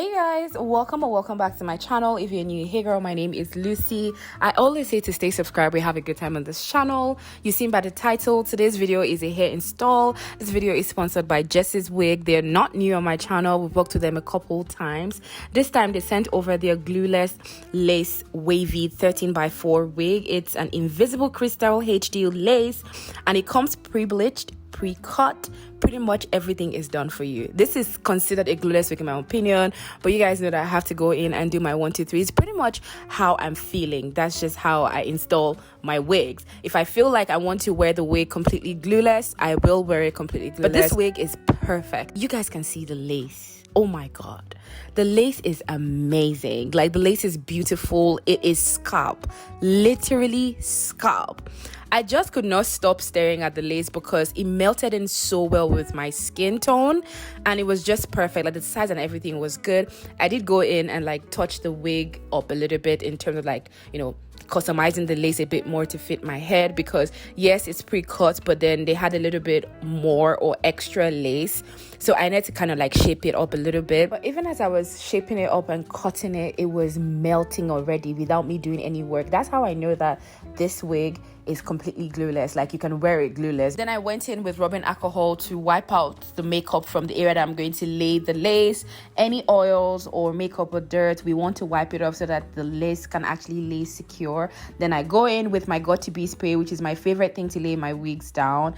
Hey guys, welcome or welcome back to my channel. If you're new, hey girl, my name is Lucy. I always say to stay subscribed, we have a good time on this channel. You've seen by the title, today's video is a hair install. This video is sponsored by Jessie's Wig. They're not new on my channel. We've worked with them a couple times. This time they sent over their glueless lace wavy 13x4 wig. It's an invisible crystal HD lace and it comes pre-bleached, pre-cut. Pretty much everything is done for you. This is considered a glueless wig in my opinion, but you guys know that I have to go in and do my 1 2 3. It's pretty much how I'm feeling. That's just how I install my wigs. If I feel like I want to wear the wig completely glueless, I will wear it completely glueless. But this wig is perfect. You guys can see the lace. Oh my god, the lace is amazing. Like, the lace is beautiful. It is scalp, literally scalp. I just could not stop staring at the lace because it melted in so well with my skin tone and it was just perfect. Like, the size and everything was good. I did go in and like touch the wig up a little bit in terms of like, you know, customizing the lace a bit more to fit my head, because yes, it's pre-cut, but then they had a little bit more or extra lace, so I need to kind of like shape it up a little bit. But even as I was shaping it up and cutting it, it was melting already without me doing any work. That's how I know that this wig is completely glueless. Like, you can wear it glueless. Then I went in with rubbing alcohol to wipe out the makeup from the area that I'm going to lay the lace. Any oils or makeup or dirt, we want to wipe it off so that the lace can actually lay secure. Then I go in with my Got2b spray, which is my favorite thing to lay my wigs down.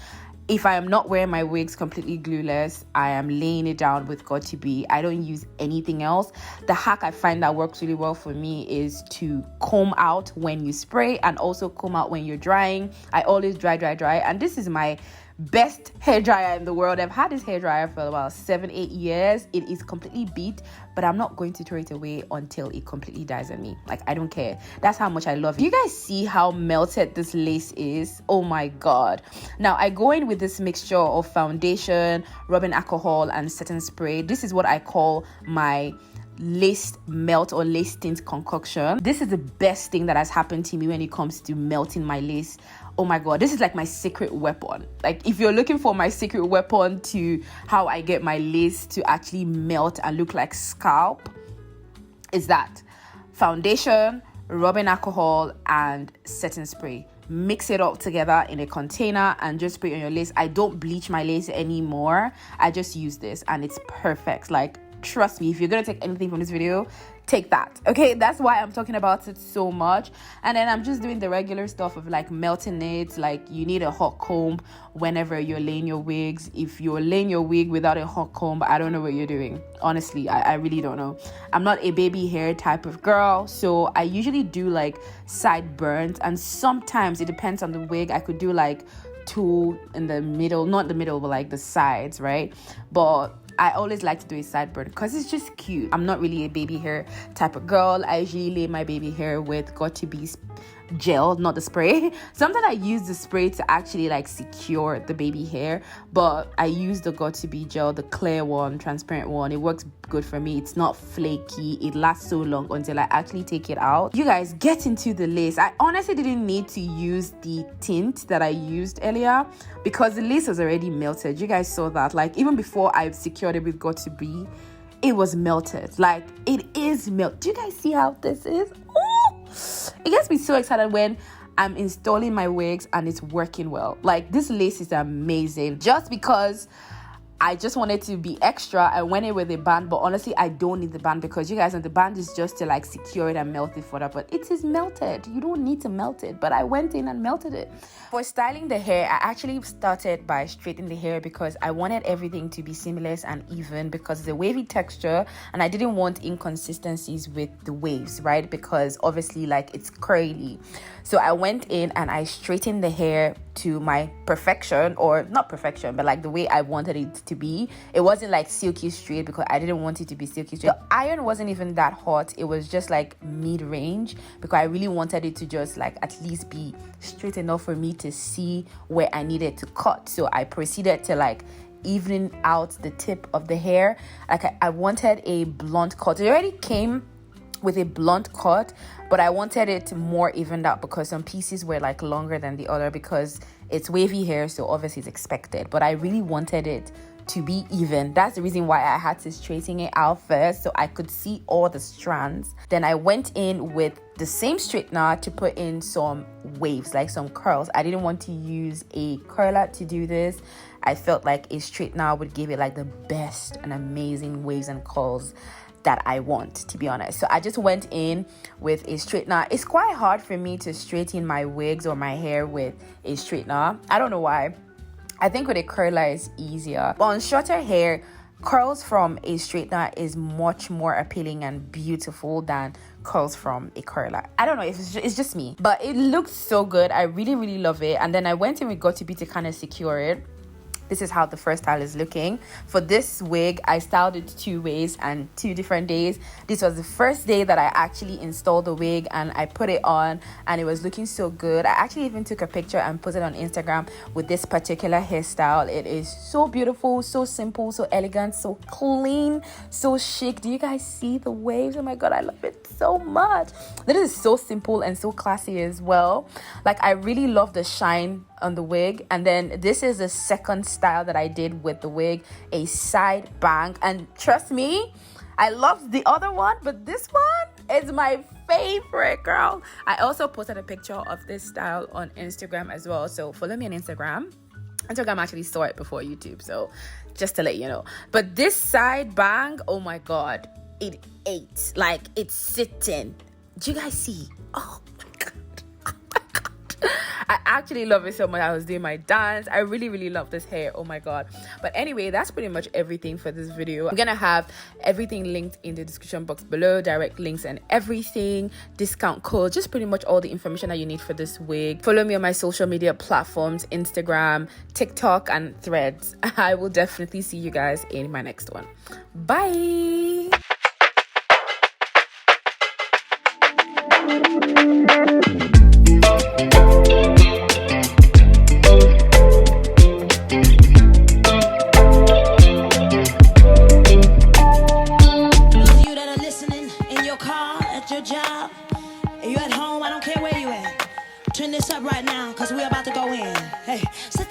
If I am not wearing my wigs completely glueless, I am laying it down with Got2b. I don't use anything else. The hack I find that works really well for me is to comb out when you spray and also comb out when you're drying. I always dry. And this is my best hair dryer in the world. I've had this hair dryer for about 7-8 years. It is completely beat, but I'm not going to throw it away until it completely dies on me. Like, I don't care. That's how much I love it. You guys see how melted this lace is? Oh my god. Now I go in with this mixture of foundation, rubbing alcohol, and setting spray. This is what I call my lace melt or lace tint concoction. This is the best thing that has happened to me when it comes to melting my lace. Oh my god, this is like my secret weapon. Like, if you're looking for my secret weapon to how I get my lace to actually melt and look like scalp, is that foundation, rubbing alcohol, and setting spray. Mix it all together in a container and just spray it on your lace. I don't bleach my lace anymore. I just use this and it's perfect. Like, trust me, if you're gonna take anything from this video, take that. Okay, that's why I'm talking about it so much. And then I'm just doing the regular stuff of like melting it. Like, you need a hot comb whenever you're laying your wigs. If you're laying your wig without a hot comb, I don't know what you're doing. Honestly, I really don't know. I'm not a baby hair type of girl, so I usually do like sideburns, and sometimes it depends on the wig. I could do like 2 in the middle, not the middle, but like the sides, right? But I always like to do a sideburn because it's just cute. I'm not really a baby hair type of girl. I usually lay my baby hair with Got2b gel, not the spray. Sometimes I use the spray to actually like secure the baby hair, but I use the Got2b gel, the clear one, transparent one. It works good for me. It's not flaky. It lasts so long until I actually take it out. You guys, get into the lace. I honestly didn't need to use the tint that I used earlier because the lace was already melted. You guys saw that. Like, even before I secured it with Got2b, it was melted. Like, it is melted. Do you guys see how this is? It gets me so excited when I'm installing my wigs and it's working well. Like, this lace is amazing. Just because I just wanted to be extra, I went in with a band, but honestly, I don't need the band because you guys know the band is just to like secure it and melt it further, but it is melted. You don't need to melt it, but I went in and melted it. For styling the hair, I actually started by straightening the hair because I wanted everything to be seamless and even because it's a wavy texture and I didn't want inconsistencies with the waves, right? Because obviously, like, it's curly. So I went in and I straightened the hair to my perfection, or not perfection, but like the way I wanted it to be. It wasn't like silky straight because I didn't want it to be silky straight. The iron wasn't even that hot. It was just like mid-range because I really wanted it to just like at least be straight enough for me to see where I needed to cut. So I proceeded to like even out the tip of the hair. Like, I wanted a blunt cut. It already came with a blunt cut, but I wanted it more evened out because some pieces were like longer than the other because it's wavy hair, so obviously it's expected, but I really wanted it to be even. That's the reason why I had to straighten it out first, so I could see all the strands. Then I went in with the same straightener to put in some waves, like some curls. I didn't want to use a curler to do this. I felt like a straightener would give it like the best and amazing waves and curls that I want, to be honest. So I just went in with a straightener. It's quite hard for me to straighten my wigs or my hair with a straightener. I don't know why. I think with a curler it's easier. But on shorter hair, curls from a straightener is much more appealing and beautiful than curls from a curler. I don't know if it's just me, but it looks so good. I really love it. And then I went in with Got to Be to kind of secure it. This is how the first style is looking. For this wig, I styled it 2 ways and 2 different days. This was the first day that I actually installed the wig and I put it on, and it was looking so good. I actually even took a picture and put it on Instagram with this particular hairstyle. It is so beautiful, so simple, so elegant, so clean, so chic. Do you guys see the waves? Oh my god, I love it so much. This is so simple and so classy as well. Like, I really love the shine on the wig. And then this is the second style that I did with the wig, a side bang, and trust me, I loved the other one, but this one is my favorite, girl. I also posted a picture of this style on Instagram as well, so follow me on Instagram. Actually saw it before YouTube, so just to let you know. But this side bang, oh my god, it ate. Like, it's sitting. Do you guys see? Oh my god. I actually love it so much. I was doing my dance. I really love this hair. Oh my god. But anyway, that's pretty much everything for this video. I'm gonna have everything linked in the description box below, direct links and everything, discount code, just pretty much all the information that you need for this wig. Follow me on my social media platforms, Instagram, TikTok and Threads. I will definitely see you guys in my next one. Bye. Turn this up right now, cause we're about to go in. Hey, step